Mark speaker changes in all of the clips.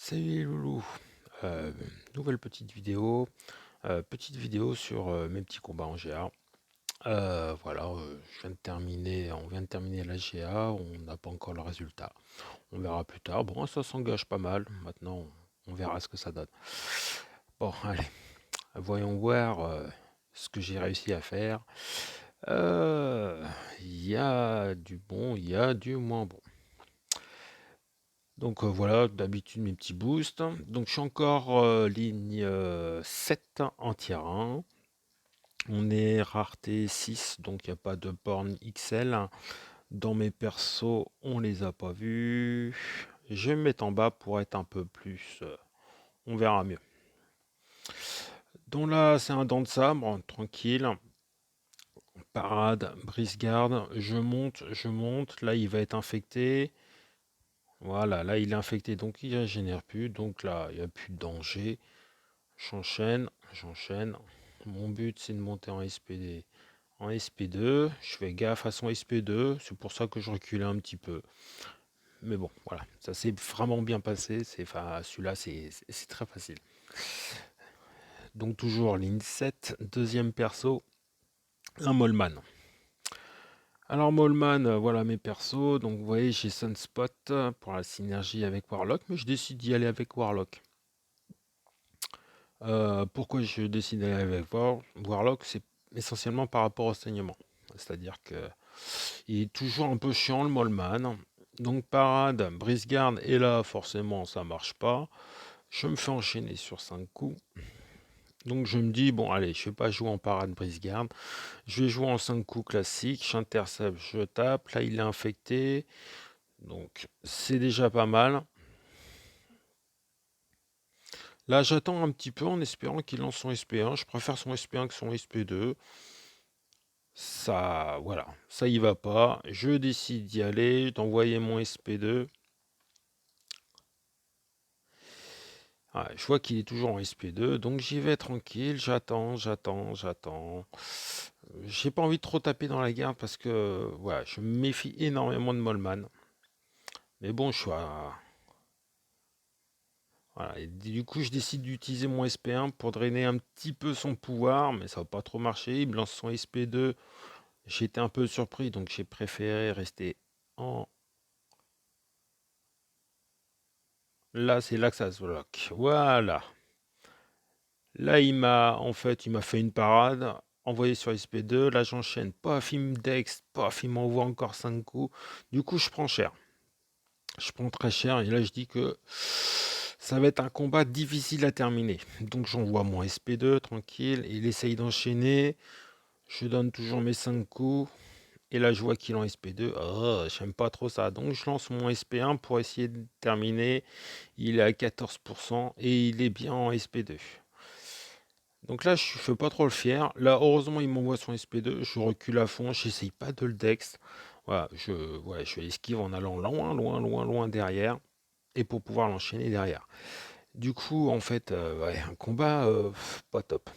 Speaker 1: Salut les loulous. Euh, Nouvelle petite vidéo sur mes petits combats en GA. Voilà, on vient de terminer la GA, on n'a pas encore le résultat. On verra plus tard. Bon, ça s'engage pas mal. Maintenant, on verra ce que ça donne. Bon, allez, voyons voir ce que j'ai réussi à faire. Il y a du bon, il y a du moins bon. Donc voilà, d'habitude mes petits boosts. Donc je suis encore ligne 7 en tier 1. On est rareté 6, donc il n'y a pas de borne XL. Dans mes persos, on les a pas vus. Je vais me mettre en bas pour être un peu plus. On verra mieux. Donc là, c'est un dent de sabre, tranquille. Parade, brise garde. Je monte. Là, il va être infecté. Voilà, là, il est infecté, donc il ne génère plus. Donc là, il n'y a plus de danger. J'enchaîne. Mon but, c'est de monter en SPD, en SP2. Je fais gaffe à son SP2. C'est pour ça que je reculais un petit peu. Mais bon, voilà. Ça s'est vraiment bien passé. Enfin, celui-là, c'est très facile. Donc, toujours ligne 7. Deuxième perso, un Molman. Alors, Molman, voilà mes persos. Donc, vous voyez, j'ai Sunspot pour la synergie avec Warlock. Mais je décide d'y aller avec Warlock. Pourquoi je décide d'aller avec Warlock, c'est essentiellement par rapport au saignement. C'est-à-dire que il est toujours un peu chiant le Molman. Donc parade, brise garde, et là forcément ça marche pas. Je me fais enchaîner sur 5 coups. Donc je me dis, bon allez, je vais pas jouer en parade brise garde. Je vais jouer en 5 coups classiques. J'intercepte, je tape. Là il est infecté. Donc c'est déjà pas mal. Là j'attends un petit peu en espérant qu'il lance son SP1. Je préfère son SP1 que son SP2. Ça, voilà, ça y va pas. Je décide d'y aller, d'envoyer mon SP2. Ouais, je vois qu'il est toujours en SP2, donc j'y vais tranquille. J'attends. J'ai pas envie de trop taper dans la garde parce que voilà, je me méfie énormément de Molman. Mais bon, je suis à... Voilà, et du coup, je décide d'utiliser mon SP1 pour drainer un petit peu son pouvoir, mais ça va pas trop marcher. Il me lance son SP2. J'étais un peu surpris, donc j'ai préféré rester en... Là, c'est là que ça se bloque. Voilà. Là, il m'a fait une parade, envoyé sur SP2. Là, j'enchaîne. Paf, il me dex. Paf, il m'envoie encore 5 coups. Du coup, je prends cher. Je prends très cher. Et là, je dis que ça va être un combat difficile à terminer. Donc, j'envoie mon SP2 tranquille. Il essaye d'enchaîner. Je donne toujours mes 5 coups. Et là, je vois qu'il est en SP2. Oh, j'aime pas trop ça. Donc, je lance mon SP1 pour essayer de terminer. Il est à 14% et il est bien en SP2. Donc là, je fais pas trop le fier. Là, heureusement, il m'envoie son SP2. Je recule à fond. J'essaye pas de le dex. Voilà, je esquive en allant loin derrière. Et pour pouvoir l'enchaîner derrière. Du coup, en fait, ouais, un combat pas top.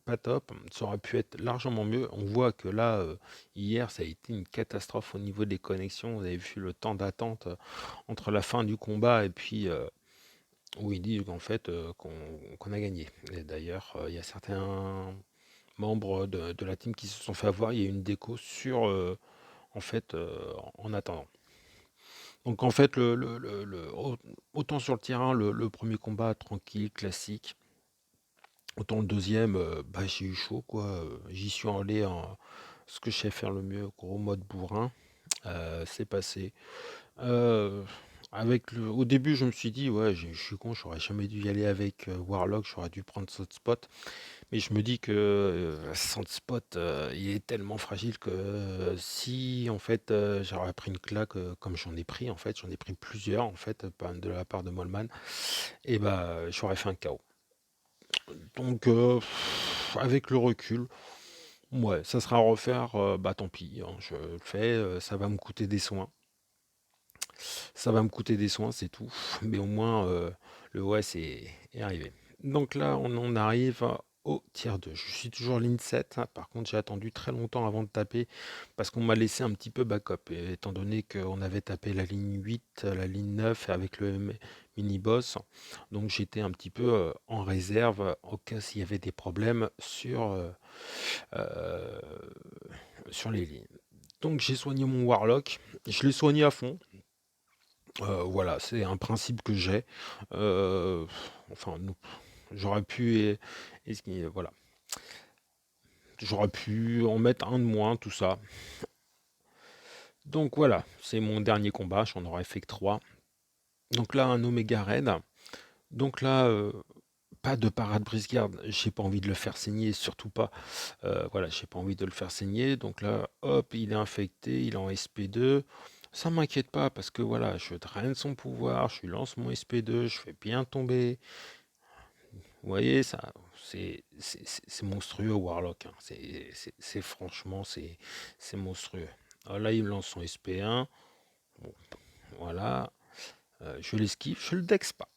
Speaker 1: Pas top. Ça aurait pu être largement mieux. On voit que là, hier, ça a été une catastrophe au niveau des connexions. Vous avez vu le temps d'attente entre la fin du combat et puis où il dit qu'en fait qu'on a gagné. Et d'ailleurs, il y a certains membres de la team qui se sont fait avoir. Il y a une déco sur en fait en attendant. Donc en fait, autant sur le terrain, le premier combat tranquille, classique. Autant le deuxième, bah, j'ai eu chaud quoi. J'y suis allé en ce que je sais faire le mieux, gros mode bourrin. C'est passé. Euh, Au début, je me suis dit, ouais, je suis con, j'aurais jamais dû y aller avec Warlock, j'aurais dû prendre Spot. Mais je me dis que Spot, il est tellement fragile que si en fait j'aurais pris une claque comme j'en ai pris, en fait, j'en ai pris plusieurs en fait de la part de Molman, et bah j'aurais fait un KO. Donc avec le recul, ouais, ça sera à refaire, bah tant pis, hein, je le fais, ça va me coûter des soins. Ça va me coûter des soins, c'est tout. Mais au moins, le ouais, est arrivé. Donc là, on en arrive au tier 2. Je suis toujours ligne 7, hein. Par contre, j'ai attendu très longtemps avant de taper parce qu'on m'a laissé un petit peu backup. Et étant donné qu'on avait tapé la ligne 8, la ligne 9 avec le mini-boss, donc j'étais un petit peu en réserve au cas s'il y avait des problèmes euh, sur les lignes. Donc j'ai soigné mon Warlock, je l'ai soigné à fond. Voilà, c'est un principe que j'ai. Euh, enfin, j'aurais pu, voilà, j'aurais pu en mettre un de moins, tout ça. Donc voilà, c'est mon dernier combat, j'en aurais fait que 3. Donc là, un Omega Red. Donc là, pas de parade brise-garde, j'ai pas envie de le faire saigner, surtout pas. Voilà, j'ai pas envie de le faire saigner. Donc là, hop, il est infecté, il est en SP2. Ça m'inquiète pas parce que voilà, je draine son pouvoir, je lui lance mon SP2, je fais bien tomber. Vous voyez, ça, c'est monstrueux Warlock, hein. Franchement, c'est monstrueux. Alors là, il me lance son SP1. Bon, voilà. Je l'esquive, je le dex pas.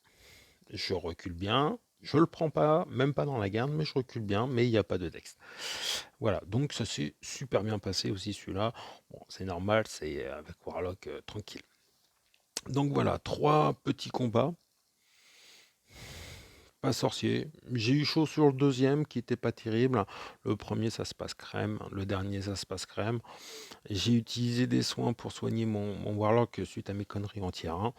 Speaker 1: Je recule bien. Je le prends pas, même pas dans la garde, mais je recule bien, mais il n'y a pas de dex. Voilà, donc ça s'est super bien passé aussi celui-là. Bon, c'est normal, c'est avec Warlock tranquille. Donc voilà, 3 petits combats. Pas sorcier. J'ai eu chaud sur le deuxième qui était pas terrible. Le premier ça se passe crème, le dernier ça se passe crème. J'ai utilisé des soins pour soigner mon Warlock suite à mes conneries en tier 1.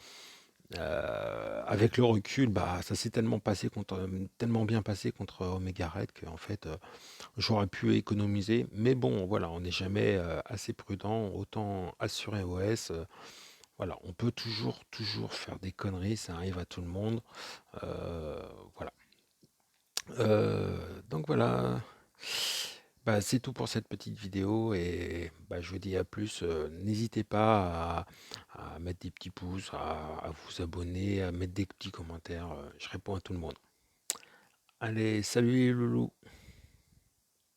Speaker 1: Avec le recul, bah ça s'est tellement bien passé contre Omega Red que en fait j'aurais pu économiser. Mais bon voilà, on n'est jamais assez prudent, autant assurer OS. Voilà, on peut toujours faire des conneries, ça arrive à tout le monde. Voilà. Donc voilà, bah, c'est tout pour cette petite vidéo et bah, je vous dis à plus. N'hésitez pas à mettre des petits pouces, à vous abonner, à mettre des petits commentaires. Je réponds à tout le monde. Allez, salut les loulous!